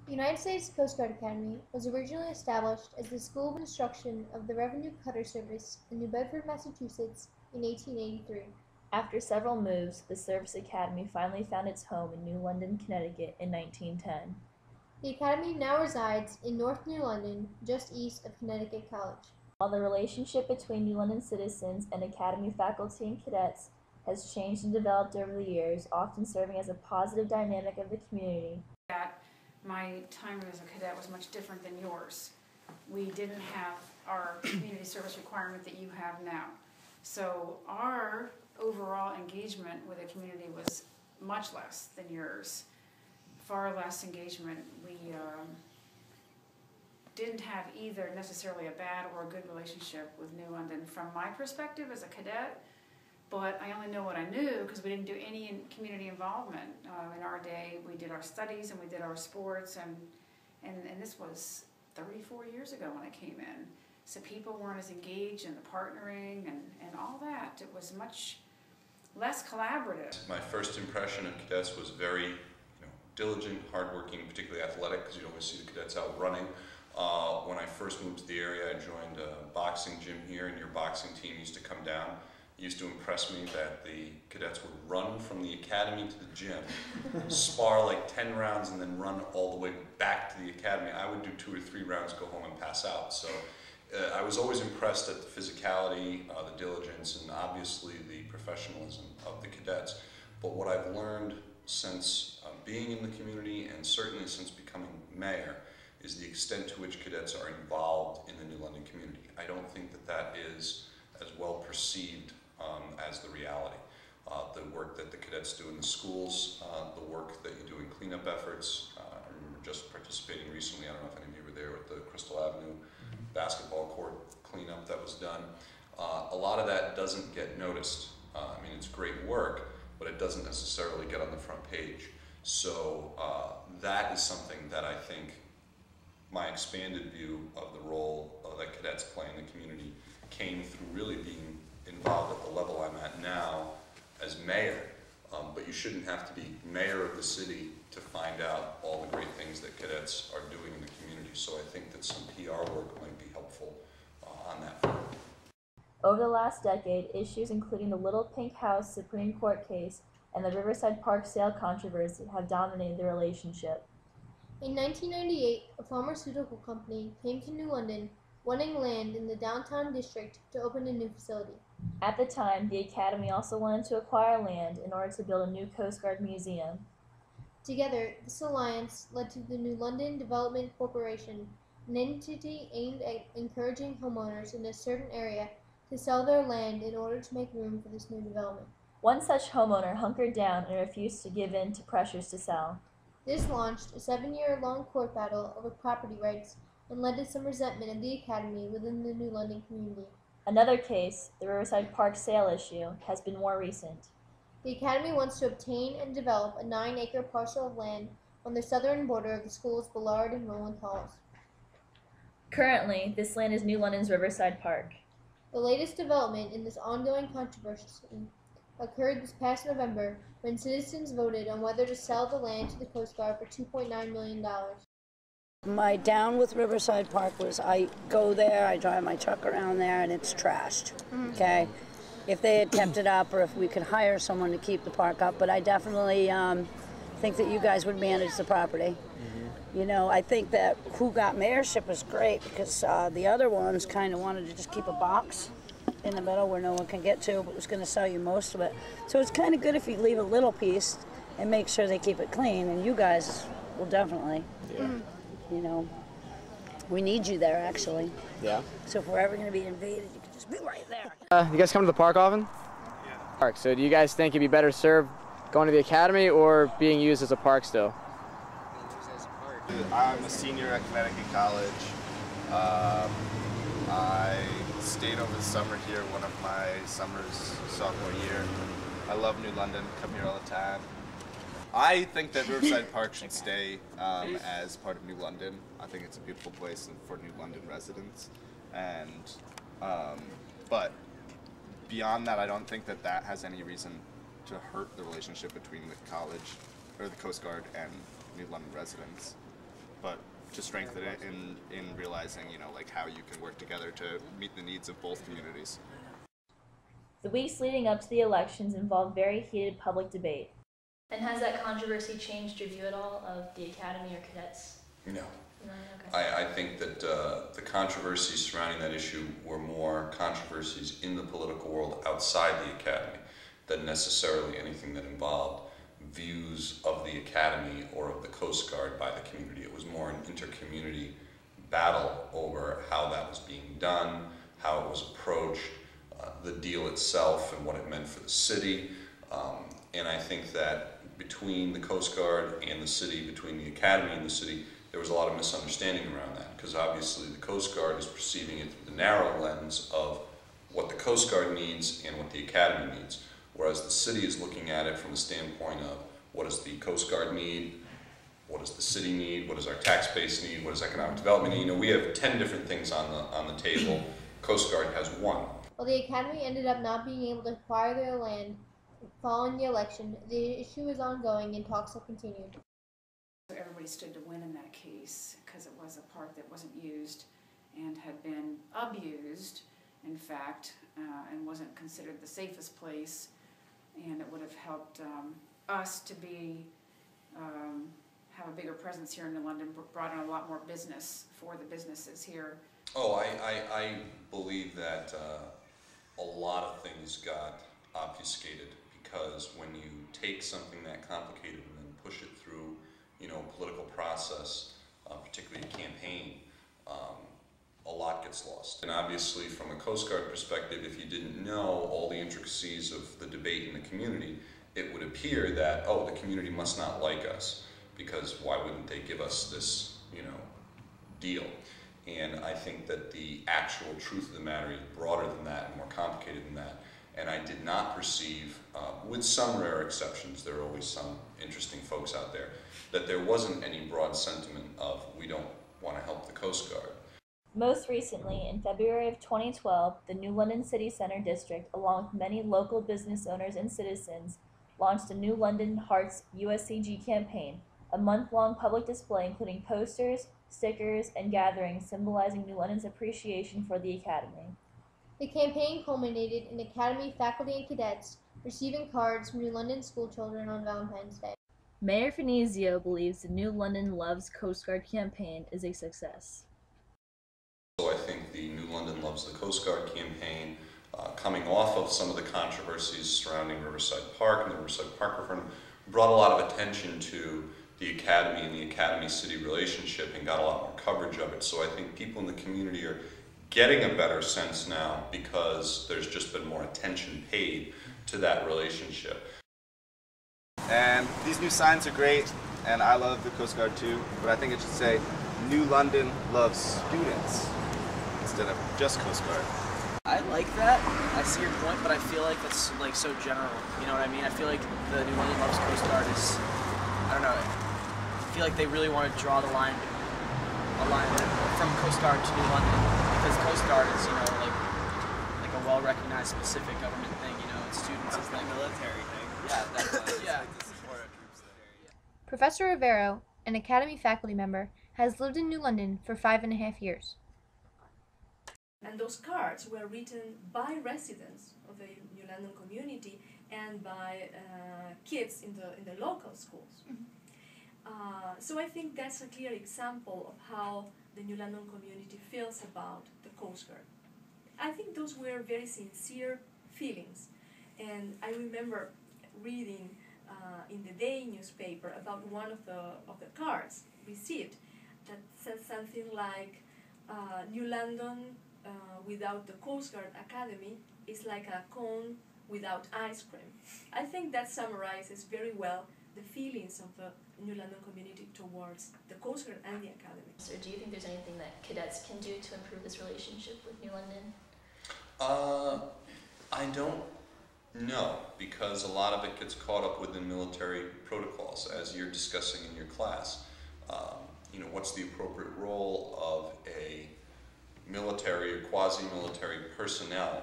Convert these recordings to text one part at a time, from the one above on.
The United States Coast Guard Academy was originally established as the School of Instruction of the Revenue Cutter Service in New Bedford, Massachusetts in 1883. After several moves, the Service Academy finally found its home in New London, Connecticut in 1910. The Academy now resides in North New London, just east of Connecticut College. While the relationship between New London citizens and Academy faculty and cadets has changed and developed over the years, often serving as a positive dynamic of the community. My time as a cadet was much different than yours. We didn't have our community service requirement that you have now. So our overall engagement with the community was much less than yours. Far less engagement. We didn't have either necessarily a bad or a good relationship with New London from my perspective as a cadet, but I only know what I knew because we didn't do any community involvement. In our day, we did our studies and we did our sports, and this was 34 years ago when I came in. So people weren't as engaged in the partnering and all that. It was much less collaborative. My first impression of cadets was very diligent, hardworking, particularly athletic, because you'd always see the cadets out running. When I first moved to the area, I joined a boxing gym here, and your boxing team used to come down. It used to impress me that the cadets would run from the academy to the gym, spar like 10 rounds, and then run all the way back to the academy. I would do 2 or 3 rounds, go home and pass out. So I was always impressed at the physicality, the diligence, and obviously the professionalism of the cadets. But what I've learned since being in the community, and certainly since becoming mayor, is the extent to which cadets are involved in the New London community. I don't think that that is as well perceived as the reality. The work that the cadets do in the schools, the work that you do in cleanup efforts. I remember just participating recently, I don't know if any of you were there, with the Crystal Avenue basketball court cleanup that was done. A lot of that doesn't get noticed. I mean, it's great work, but it doesn't necessarily get on the front page. So that is something that I think my expanded view of the role that cadets play in the community came through really being involved at the level I'm at now as mayor. But you shouldn't have to be mayor of the city to find out all the great things that cadets are doing in the community. So I think that some PR work might be helpful on that front. Over the last decade, issues including the Little Pink House Supreme Court case and the Riverside Park sale controversy have dominated the relationship. In 1998, a pharmaceutical company came to New London wanting land in the downtown district to open a new facility. At the time, the Academy also wanted to acquire land in order to build a new Coast Guard museum. Together, this alliance led to the New London Development Corporation, an entity aimed at encouraging homeowners in a certain area to sell their land in order to make room for this new development. One such homeowner hunkered down and refused to give in to pressures to sell. This launched a 7-year-long court battle over property rights and led to some resentment of the Academy within the New London community. Another case, the Riverside Park sale issue, has been more recent. The Academy wants to obtain and develop a 9-acre parcel of land on the southern border of the schools Bullard and Rowland Halls. Currently, this land is New London's Riverside Park. The latest development in this ongoing controversy occurred this past November when citizens voted on whether to sell the land to the Coast Guard for $2.9 million. My down with Riverside Park was I go there, I drive my truck around there, and it's trashed, okay? If they had kept it up or if we could hire someone to keep the park up, but I definitely think that you guys would manage the property. You know, I think that who got mayorship was great because the other ones kind of wanted to just keep a box in the middle where no one can get to, but was going to sell you most of it. So it's kind of good if you leave a little piece and make sure they keep it clean, and you guys will definitely. Yeah. You know, we need you there, actually. Yeah. So if we're ever going to be invaded, you can just be right there. You guys come to the park often? Yeah. Park. So do you guys think it'd be better served going to the academy or being used as a park still? I'm a senior at Connecticut College. I stayed over the summer here, one of my summers sophomore year. I love New London, come here all the time. I think that Riverside Park should stay as part of New London. I think it's a beautiful place for New London residents. And but beyond that, I don't think that that has any reason to hurt the relationship between the college or the Coast Guard and New London residents. but to strengthen it in realizing, like how you can work together to meet the needs of both communities. The weeks leading up to the elections involved very heated public debate. And has that controversy changed your view at all of the academy or cadets? No. No, okay. I think that the controversies surrounding that issue were more controversies in the political world outside the academy than necessarily anything that involved views of the academy or of the Coast Guard by the community. It was more an inter-community battle over how that was being done, how it was approached, the deal itself and what it meant for the city. And I think that between the Coast Guard and the city, between the academy and the city, there was a lot of misunderstanding around that, because obviously the Coast Guard is perceiving it through the narrow lens of what the Coast Guard needs and what the academy needs, whereas the city is looking at it from the standpoint of what does the Coast Guard need, what does the city need, what does our tax base need, what does economic development need. We have 10 different things on the table. Coast Guard has one. While the academy ended up not being able to acquire their land following the election, the issue is ongoing and talks have continued. Everybody stood to win in that case because it was a park that wasn't used and had been abused, in fact, and wasn't considered the safest place, and it would have helped us to be have a bigger presence here in New London, brought in a lot more business for the businesses here. Oh, I believe that a lot of things got obfuscated, because when you take something that complicated and then push it through, a political process, particularly a campaign, a lot gets lost. And obviously, from a Coast Guard perspective, if you didn't know all the intricacies of the debate in the community, it would appear that, oh, the community must not like us, because why wouldn't they give us this, deal? And I think that the actual truth of the matter is broader than that and more complicated than that. And I did not perceive, with some rare exceptions, there are always some interesting folks out there, that there wasn't any broad sentiment of we don't want to help the Coast Guard. Most recently, in February of 2012, the New London City Center District, along with many local business owners and citizens, launched a New London Hearts USCG campaign, a month-long public display including posters, stickers, and gatherings symbolizing New London's appreciation for the Academy. The campaign culminated in Academy faculty and cadets receiving cards from New London school children on Valentine's Day. Mayor Finizio believes the New London Loves Coast Guard campaign is a success. So I think the New London Loves the Coast Guard campaign, coming off of some of the controversies surrounding Riverside Park and the Riverside Park referendum, brought a lot of attention to the Academy and the Academy-City relationship and got a lot more coverage of it. So I think people in the community are getting a better sense now because there's just been more attention paid to that relationship. And these new signs are great, and I love the Coast Guard too, but I think it should say New London Loves Students instead of just Coast Guard. I like that. I see your point, but I feel like that's like so general. You know what I mean? I feel like the New London Loves Coast Guard is, I don't know, I feel like they really want to draw the line from Coast Guard to New London, because Coast Guard is, like a well-recognized specific government thing, and students is like a military thing. Yeah, that's yeah. Like to support our troops there. Yeah. Professor Rivero, an Academy faculty member, has lived in New London for 5.5 years. And those cards were written by residents of the New London community and by kids in the local schools. Mm-hmm. So I think that's a clear example of how the New London community feels about the Coast Guard. I think those were very sincere feelings, and I remember reading in the Day newspaper about one of the cards received that said something like New London without the Coast Guard Academy is like a cone without ice cream. I think that summarizes very well the feelings of the New London community towards the Coast Guard and the Academy. So do you think there's anything that cadets can do to improve this relationship with New London? I don't know, because a lot of it gets caught up within military protocols, as you're discussing in your class. What's the appropriate role of a military or quasi-military personnel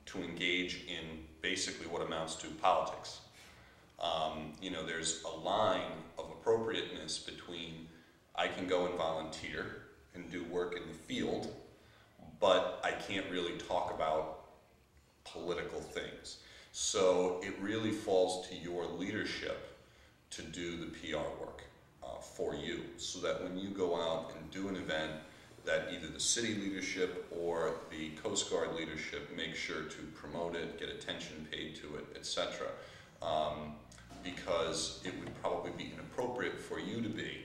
to engage in basically what amounts to politics? There's a line of appropriateness between I can go and volunteer and do work in the field, but I can't really talk about political things. So it really falls to your leadership to do the PR work for you, so that when you go out and do an event, that either the city leadership or the Coast Guard leadership make sure to promote it, get attention paid to it, etc. Because it would probably be inappropriate for you to be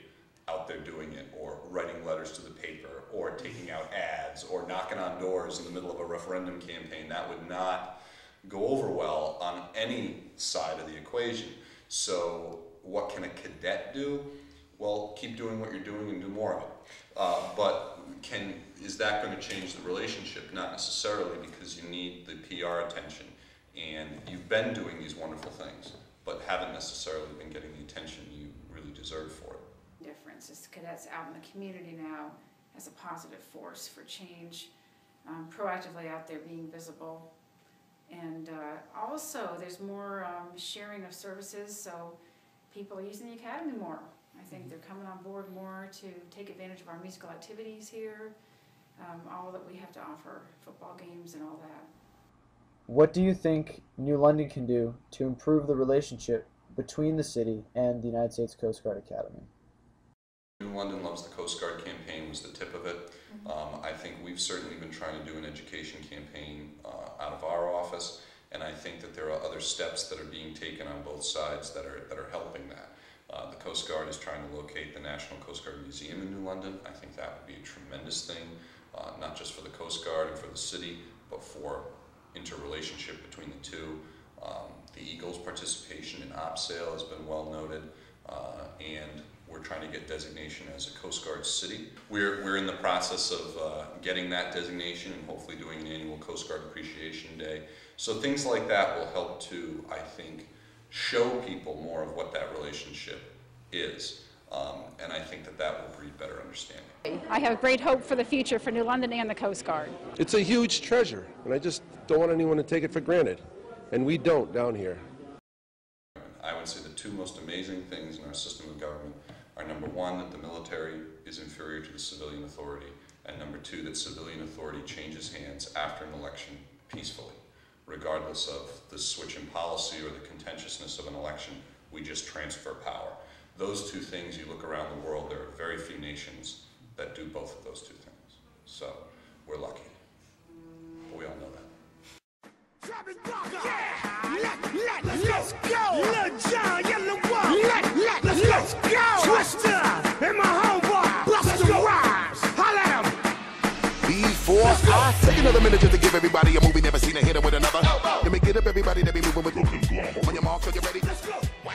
out there doing it, or writing letters to the paper, or taking out ads, or knocking on doors in the middle of a referendum campaign. That would not go over well on any side of the equation. So what can a cadet do? Well, keep doing what you're doing and do more of it. But is that going to change the relationship? Not necessarily, because you need the PR attention, and you've been doing these wonderful things, but haven't necessarily been getting the attention you really deserve for it. Difference is cadets out in the community now as a positive force for change, proactively out there being visible. And also there's more sharing of services, so people are using the academy more. I think they're coming on board more to take advantage of our musical activities here, all that we have to offer, football games and all that. What do you think New London can do to improve the relationship between the city and the United States Coast Guard Academy? New London Loves the Coast Guard campaign was the tip of it. I think we've certainly been trying to do an education campaign out of our office, and I think that there are other steps that are being taken on both sides that are helping that. The Coast Guard is trying to locate the National Coast Guard Museum in New London. I think that would be a tremendous thing, not just for the Coast Guard and for the city, but for interrelationship between the two. The Eagles' participation in OPSAIL has been well noted, and we're trying to get designation as a Coast Guard city. We're in the process of getting that designation and hopefully doing an annual Coast Guard Appreciation Day. So things like that will help to, I think, show people more of what that relationship is. And I think that will breed better understanding. I have great hope for the future for New London and the Coast Guard. It's a huge treasure, and I just don't want anyone to take it for granted. And we don't down here. I would say the two most amazing things in our system of government are, number one, that the military is inferior to the civilian authority, and number two, that civilian authority changes hands after an election peacefully. Regardless of the switch in policy or the contentiousness of an election, we just transfer power. Those two things, you look around the world, there are very few nations that do both of those two things. So we're lucky. But we all know that. Let's go! Lil Jon, Yellow Wolf. Let's go! Twister and my homeboy Busta Rhymes. Holla at 'em. Before I take another minute just to give everybody a movie never seen a hitter with another. Let me get up, everybody that be moving with. On your mark, are you ready? Let's go! Wow.